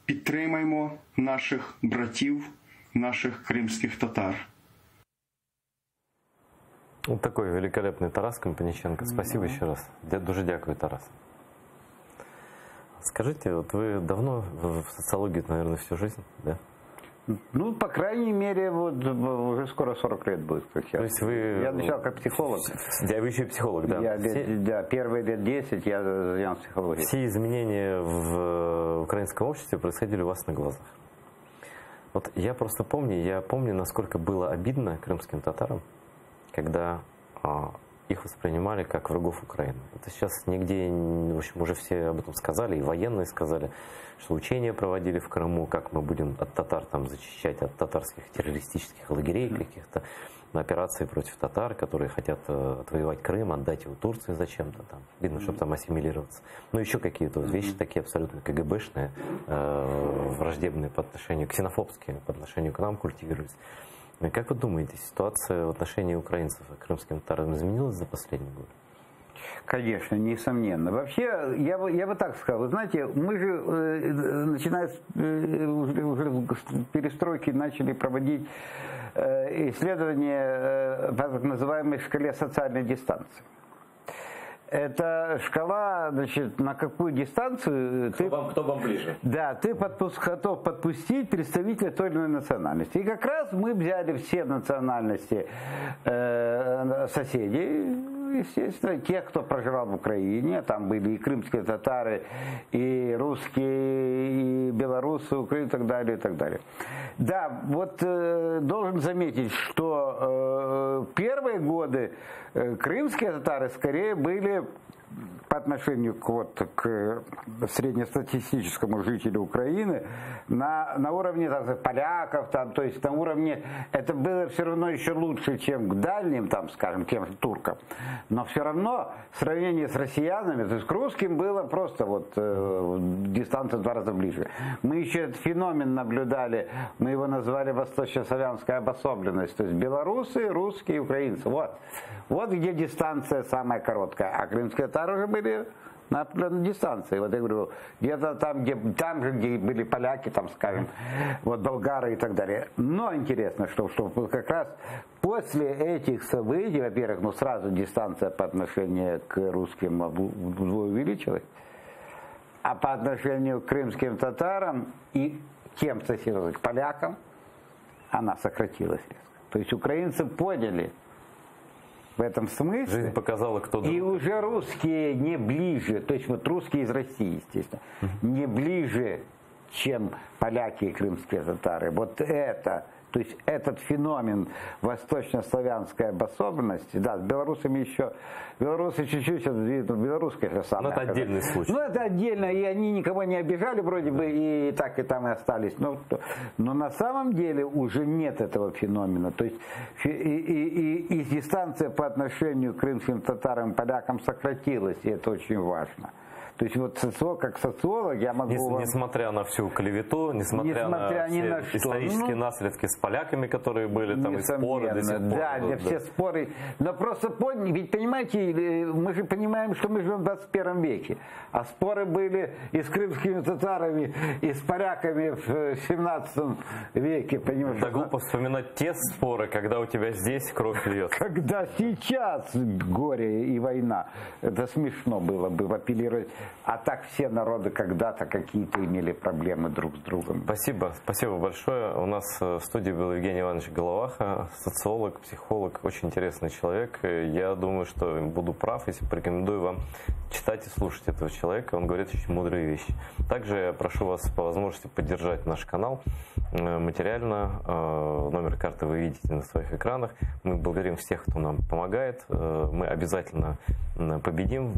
S11: Підтримаймо наших братів, наших кримських татар.
S1: Вот такой великолепный Тарас Компаніченко. Спасибо еще раз. Дуже дякую, Тарас. Скажите, вот вы давно в социологии, наверное, всю жизнь, да?
S2: Ну, по крайней мере, вот уже скоро 40 лет будет. Как я.
S1: То есть вы...
S2: Я начал как психолог.
S1: Да, вы еще и психолог, да?
S2: Да, первые лет 10 я занимался психологией.
S1: Все изменения в украинском обществе происходили у вас на глазах. Вот я просто помню, насколько было обидно крымским татарам, когда их воспринимали как врагов Украины. Это сейчас нигде, в общем, уже все об этом сказали, и военные сказали, что учения проводили в Крыму, как мы будем от татар там зачищать, от татарских террористических лагерей каких-то, на операции против татар, которые хотят отвоевать Крым, отдать его Турции зачем-то там, видно, чтобы там ассимилироваться. Ну, еще какие-то вот вещи такие абсолютно КГБшные, враждебные по отношению, ксенофобские по отношению к нам культивировались. Как вы думаете, ситуация в отношении украинцев и крымским татарам изменилась за последний год?
S2: Конечно, несомненно. Вообще, я бы так сказал, вы знаете, мы же, начиная с уже перестройки, начали проводить исследования по так называемой шкале социальной дистанции. Это шкала, значит, на какую дистанцию
S1: кто вам ближе?
S2: Да, ты готов подпустить представителя той или иной национальности. И как раз мы взяли все национальности соседей, естественно, тех, кто проживал в Украине, там были и крымские татары, и русские, и белорусы, украинцы, и так далее, и так далее. Да, вот должен заметить, что первые годы крымские татары скорее были по отношению к среднестатистическому жителю Украины на уровне поляков, там, то есть на уровне, это было все равно еще лучше, чем к дальним, там, скажем, тем же туркам, но все равно в сравнении с россиянами, то есть к русским было просто вот дистанция в 2 раза ближе. Мы еще этот феномен наблюдали, мы его назвали восточнославянская обособленность, то есть белорусы, русские, украинцы, вот где дистанция самая короткая, а крымские татары уже были на определенной дистанции. Вот я говорю, где-то там же, где были поляки, там, скажем, вот болгары и так далее. Но интересно, что как раз после этих событий, во-первых, ну сразу дистанция по отношению к русским вдвое увеличилась, а по отношению к крымским татарам и тем соседям, к полякам, она сократилась резко. То есть украинцы поняли в этом смысле.
S1: Жизнь показала, кто
S2: и уже русские не ближе, то есть вот русские из России, естественно, не ближе, чем поляки и крымские татары. Вот это, то есть этот феномен восточнославянской обособленности, да, с белорусами еще, белорусы чуть-чуть, белорусская же самая.
S1: Но это отдельный случай.
S2: Ну это отдельно, и они никого не обижали вроде бы, и так и там и остались. Но на самом деле уже нет этого феномена. То есть и дистанция по отношению к крымским татарам и полякам сократилась, и это очень важно. То есть вот как социолог я могу вам...
S1: Несмотря на всю клевету, несмотря на все исторические наследки с поляками, которые были, там и споры до сих пор.
S2: Да, все споры. Но просто ведь понимаете, мы же понимаем, что мы живем в 21 веке. А споры были и с крымскими татарами, и с поляками в 17 веке. Понимаешь?
S1: Да глупо вспоминать те споры, когда у тебя здесь кровь льется.
S2: Когда сейчас горе и война. Это смешно было бы апеллировать. А так все народы когда-то какие-то имели проблемы друг с другом.
S1: Спасибо. Спасибо большое. У нас в студии был Евгений Иванович Головаха, социолог, психолог, очень интересный человек. Я думаю, что буду прав, если порекомендую вам читать и слушать этого человека. Он говорит очень мудрые вещи. Также я прошу вас по возможности поддержать наш канал материально. Номер карты вы видите на своих экранах. Мы благодарим всех, кто нам помогает. Мы обязательно победим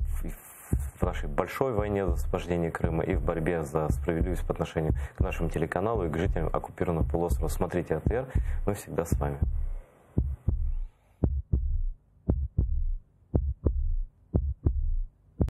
S1: в нашей большой войне за освобождение Крыма и в борьбе за справедливость по отношению к нашему телеканалу и к жителям оккупированного полуострова. Смотрите АТР. Мы всегда с вами.